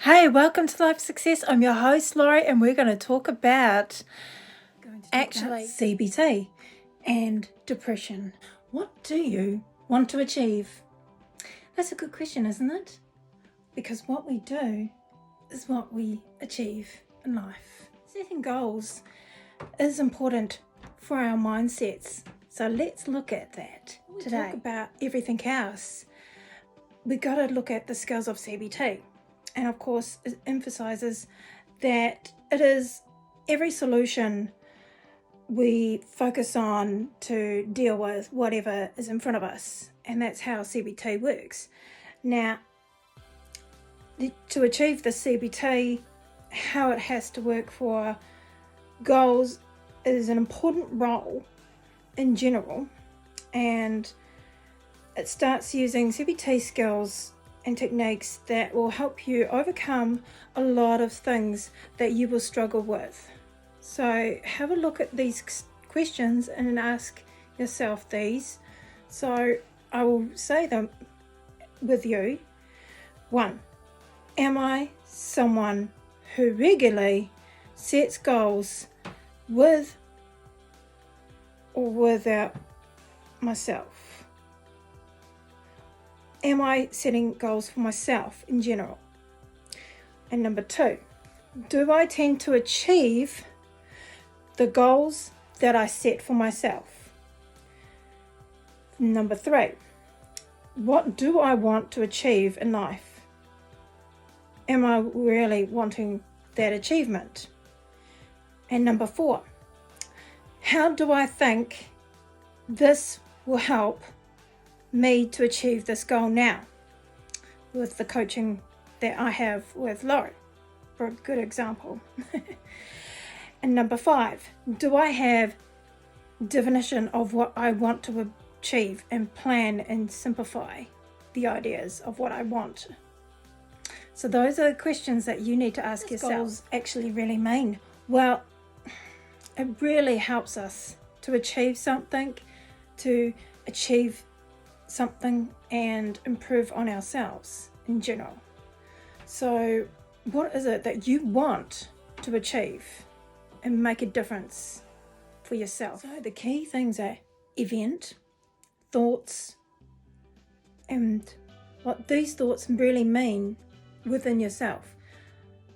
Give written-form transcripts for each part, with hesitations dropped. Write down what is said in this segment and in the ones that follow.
Hey, welcome to Life Success. I'm your host, Laurie, and we're going to talk about CBT and depression. What do you want to achieve? That's a good question, isn't it? Because what we do is what we achieve in life. Setting goals is important for our mindsets. So let's look at that today. Talk about everything else. We got to look at the skills of CBT. And of course, it emphasizes that it is every solution we focus on to deal with whatever is in front of us. And that's how CBT works. Now, to achieve the CBT, how it has to work for goals is an important role in general. And it starts using CBT skills and techniques that will help you overcome a lot of things that you will struggle with. So have a look at these questions and ask yourself these. So I will say them with you. 1. Am I someone who regularly sets goals with or without myself? Am I setting goals for myself in general? And number 2, do I tend to achieve the goals that I set for myself? Number 3, what do I want to achieve in life? Am I really wanting that achievement? And number 4, how do I think this will help me to achieve this goal now with the coaching that I have with Laurie, for a good example. And number 5, do I have definition of what I want to achieve and plan and simplify the ideas of what I want? So those are the questions that you need to ask yourself. Goals actually really mean? Well, it really helps us to achieve something, and improve on ourselves in general. So what is it that you want to achieve and make a difference for yourself? So the key things are event, thoughts, and what these thoughts really mean within yourself.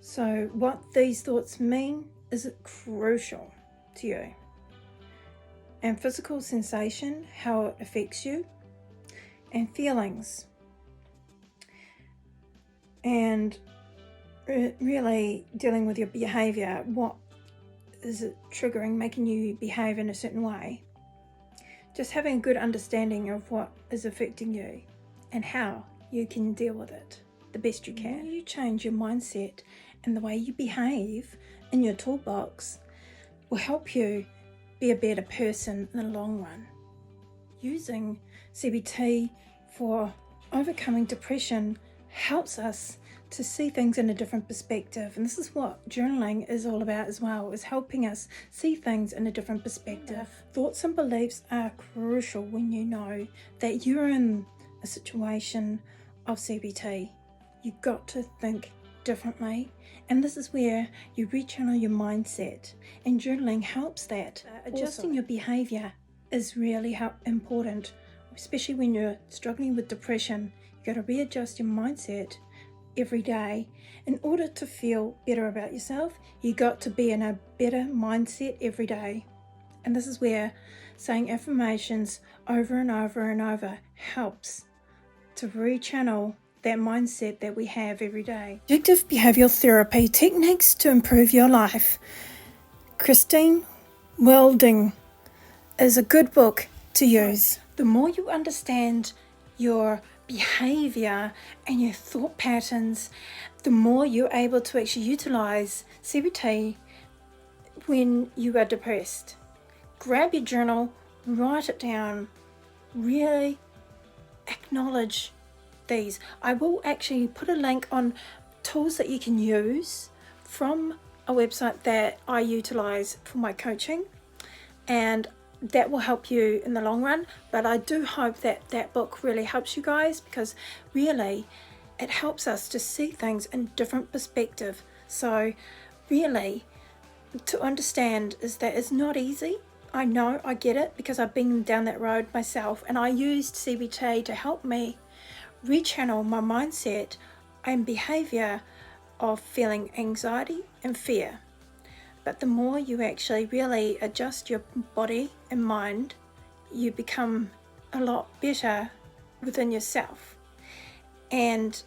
So what these thoughts mean is crucial to you. And physical sensation, how it affects you, and feelings, and really dealing with your behavior. What is it triggering, making you behave in a certain way? Just having a good understanding of what is affecting you and how you can deal with it the best you can. When you change your mindset and the way you behave in your toolbox will help you be a better person in the long run. Using CBT for overcoming depression helps us to see things in a different perspective. And this is what journaling is all about as well, is helping us see things in a different perspective. Thoughts and beliefs are crucial when you know that you're in a situation of CBT. You've got to think differently, and this is where you rechannel your mindset, and journaling helps that. Adjusting your behavior is really important, especially when you're struggling with depression. You got to readjust your mindset every day. In order to feel better about yourself, you got to be in a better mindset every day. And this is where saying affirmations over and over and over helps to rechannel that mindset that we have every day. Objective Behavioral Therapy, Techniques to Improve Your Life. Christine Wilding is a good book to use. The more you understand your behavior and your thought patterns, the more you're able to actually utilize CBT when you are depressed. Grab your journal, write it down, really acknowledge these. I will actually put a link on tools that you can use from a website that I utilize for my coaching, and that will help you in the long run. But I do hope that that book really helps you guys, because really it helps us to see things in different perspective. So really, to understand is that it's not easy. I know, I get it, because I've been down that road myself, and I used CBT to help me rechannel my mindset and behavior of feeling anxiety and fear. But the more you actually really adjust your body and mind, you become a lot better within yourself. And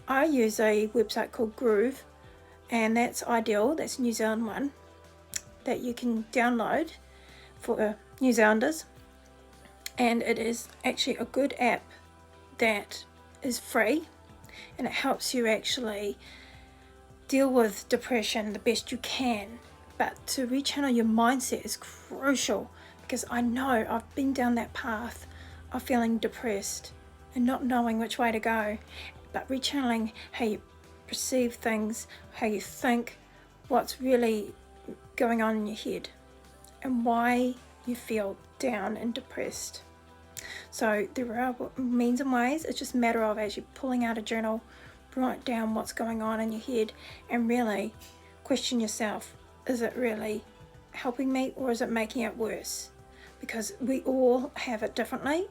I use a website called Groove, and that's ideal. That's a New Zealand one that you can download for New Zealanders, and it is actually a good app that is free, and it helps you actually deal with depression the best you can. But to rechannel your mindset is crucial, because I know I've been down that path of feeling depressed and not knowing which way to go. But rechanneling how you perceive things, how you think, what's really going on in your head, and why you feel down and depressed. So there are means and ways. It's just a matter of, as you're pulling out a journal, write down what's going on in your head and really question yourself, is it really helping me or is it making it worse? Because we all have it differently.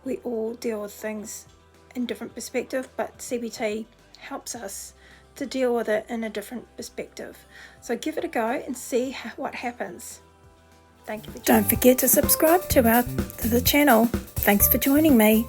We all deal with things in different perspective, but CBT helps us to deal with it in a different perspective. So give it a go and see what happens. Thank you for joining. Don't forget to subscribe to the channel. Thanks for joining me.